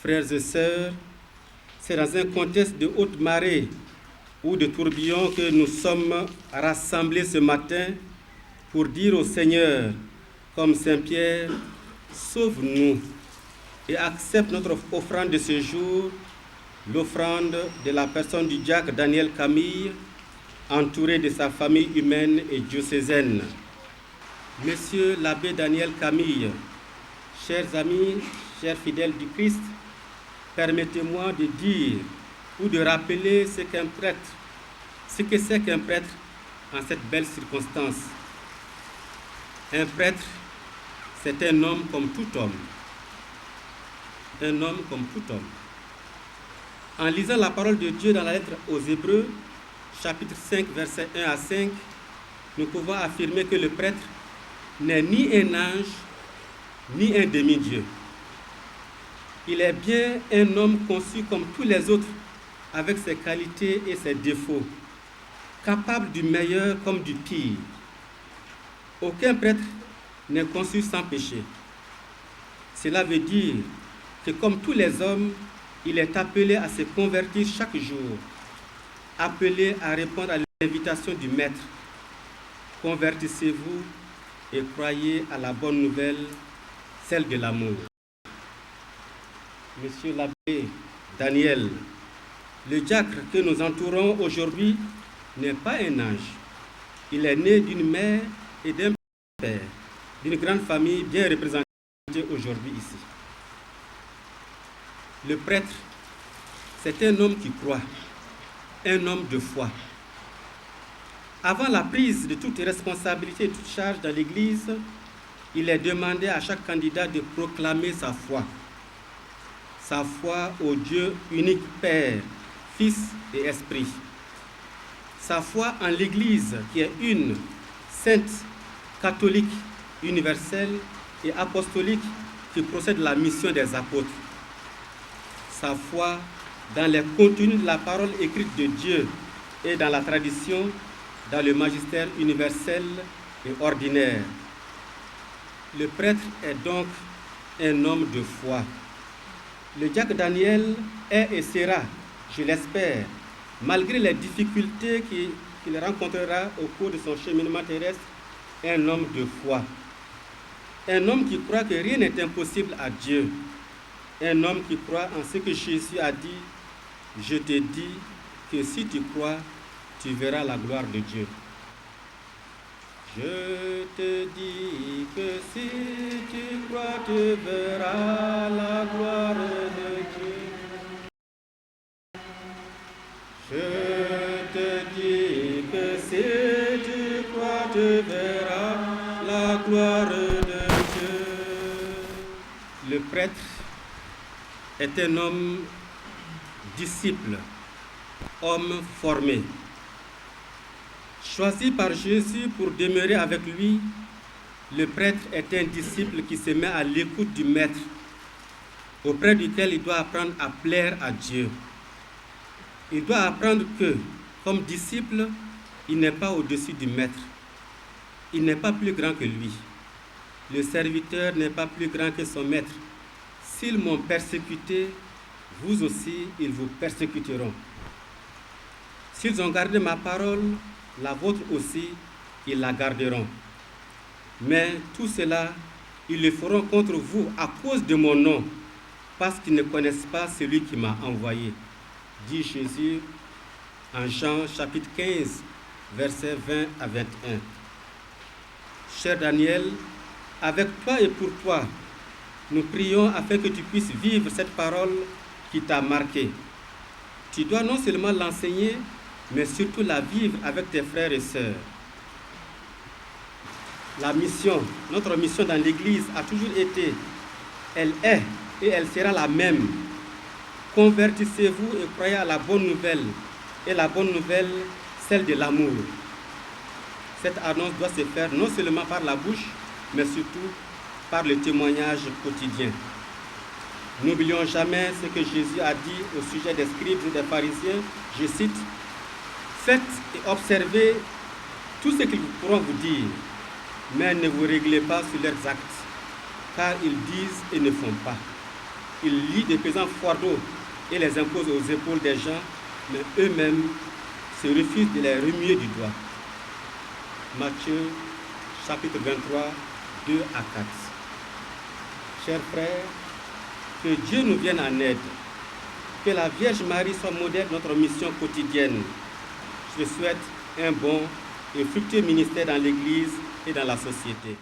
Frères et sœurs, c'est dans un contexte de haute marée ou de tourbillon que nous sommes rassemblés ce matin pour dire au Seigneur, comme Saint Pierre, sauve-nous et accepte notre offrande de ce jour, l'offrande de la personne du diacre Daniel Camille, entouré de sa famille humaine et diocésaine. Monsieur l'abbé Daniel Camille, chers amis, chers fidèles du Christ, permettez-moi de dire ou de rappeler ce que c'est qu'un prêtre en cette belle circonstance. Un prêtre, c'est un homme comme tout homme. Un homme comme tout homme. En lisant la parole de Dieu dans la lettre aux Hébreux, chapitre 5, versets 1 à 5, nous pouvons affirmer que le prêtre n'est ni un ange, ni un demi-dieu. Il est bien un homme conçu comme tous les autres, avec ses qualités et ses défauts, capable du meilleur comme du pire. Aucun prêtre n'est conçu sans péché. Cela veut dire que comme tous les hommes, il est appelé à se convertir chaque jour, appelé à répondre à l'invitation du Maître. Convertissez-vous et croyez à la bonne nouvelle, celle de l'amour. Monsieur l'abbé Daniel, le diacre que nous entourons aujourd'hui n'est pas un ange. Il est né d'une mère et d'un père, d'une grande famille bien représentée aujourd'hui ici. Le prêtre, c'est un homme qui croit, un homme de foi. Avant la prise de toute responsabilité et toute charge dans l'Église, il est demandé à chaque candidat de proclamer sa foi au Dieu unique Père, Fils et Esprit. Sa foi en l'Église qui est une, sainte, catholique, universelle et apostolique qui procède de la mission des apôtres. Sa foi dans les contenus de la parole écrite de Dieu et dans la tradition, dans le magistère universel et ordinaire. Le prêtre est donc un homme de foi. Le diacre Daniel est et sera, je l'espère, malgré les difficultés qu'il rencontrera au cours de son cheminement terrestre, un homme de foi. Un homme qui croit que rien n'est impossible à Dieu. Un homme qui croit en ce que Jésus a dit, je te dis que si tu crois, tu verras la gloire de Dieu. Je te dis que si tu crois, tu verras la gloire de Dieu. Je te dis que si tu crois, tu verras la gloire de Dieu. Le prêtre est un homme disciple, homme formé. Choisi par Jésus pour demeurer avec lui, le prêtre est un disciple qui se met à l'écoute du Maître, auprès duquel il doit apprendre à plaire à Dieu. Il doit apprendre que, comme disciple, il n'est pas au-dessus du Maître. Il n'est pas plus grand que lui. Le serviteur n'est pas plus grand que son Maître. S'ils m'ont persécuté, vous aussi, ils vous persécuteront. S'ils ont gardé ma parole, la vôtre aussi, ils la garderont. Mais tout cela, ils le feront contre vous à cause de mon nom, parce qu'ils ne connaissent pas celui qui m'a envoyé, dit Jésus en Jean chapitre 15, versets 20 à 21. Cher Daniel, avec toi et pour toi, nous prions afin que tu puisses vivre cette parole qui t'a marqué. Tu dois non seulement l'enseigner, mais surtout la vivre avec tes frères et sœurs. Notre mission dans l'Église a toujours été, elle est et elle sera la même. Convertissez-vous et croyez à la bonne nouvelle. Et la bonne nouvelle, celle de l'amour. Cette annonce doit se faire non seulement par la bouche, mais surtout par le témoignage quotidien. N'oublions jamais ce que Jésus a dit au sujet des scribes et des pharisiens. Je cite, « Faites et observez tout ce qu'ils pourront vous dire, mais ne vous réglez pas sur leurs actes, car ils disent et ne font pas. Ils lient des pesants fardeaux et les imposent aux épaules des gens, mais eux-mêmes se refusent de les remuer du doigt. Matthieu, chapitre 23, 2 à 4. Chers frères, que Dieu nous vienne en aide, que la Vierge Marie soit modèle de notre mission quotidienne. Je souhaite un bon et fructueux ministère dans l'Église et dans la société.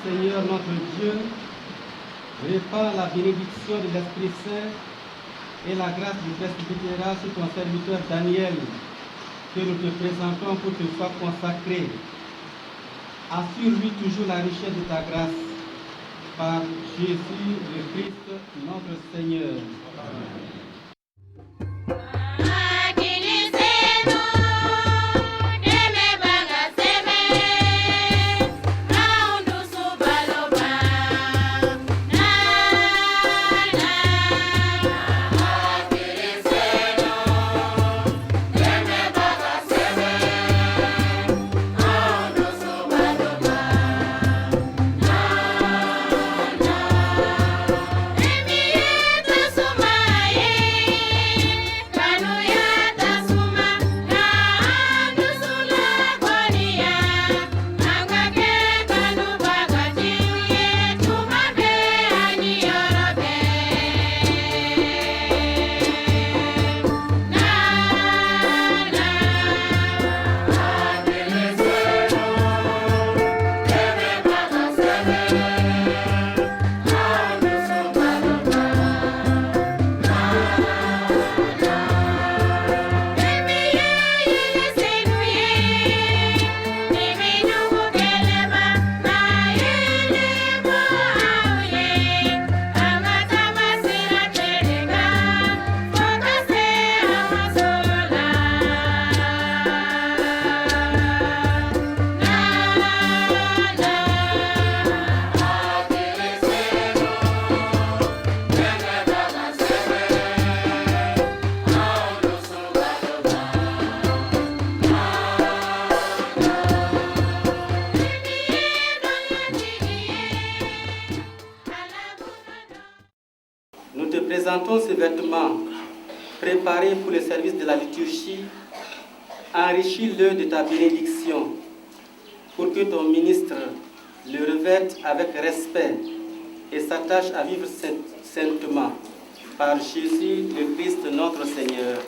Seigneur notre Dieu, répand la bénédiction de l'Esprit Saint et la grâce du presbytérat sur ton serviteur Daniel, que nous te présentons pour te soit consacré. Assure-lui toujours la richesse de ta grâce, par Jésus le Christ, notre Seigneur. Amen. Sumaya présentons ces vêtements préparés pour le service de la liturgie. Enrichis-le de ta bénédiction pour que ton ministre le revête avec respect et s'attache à vivre saintement. Par Jésus le Christ notre Seigneur.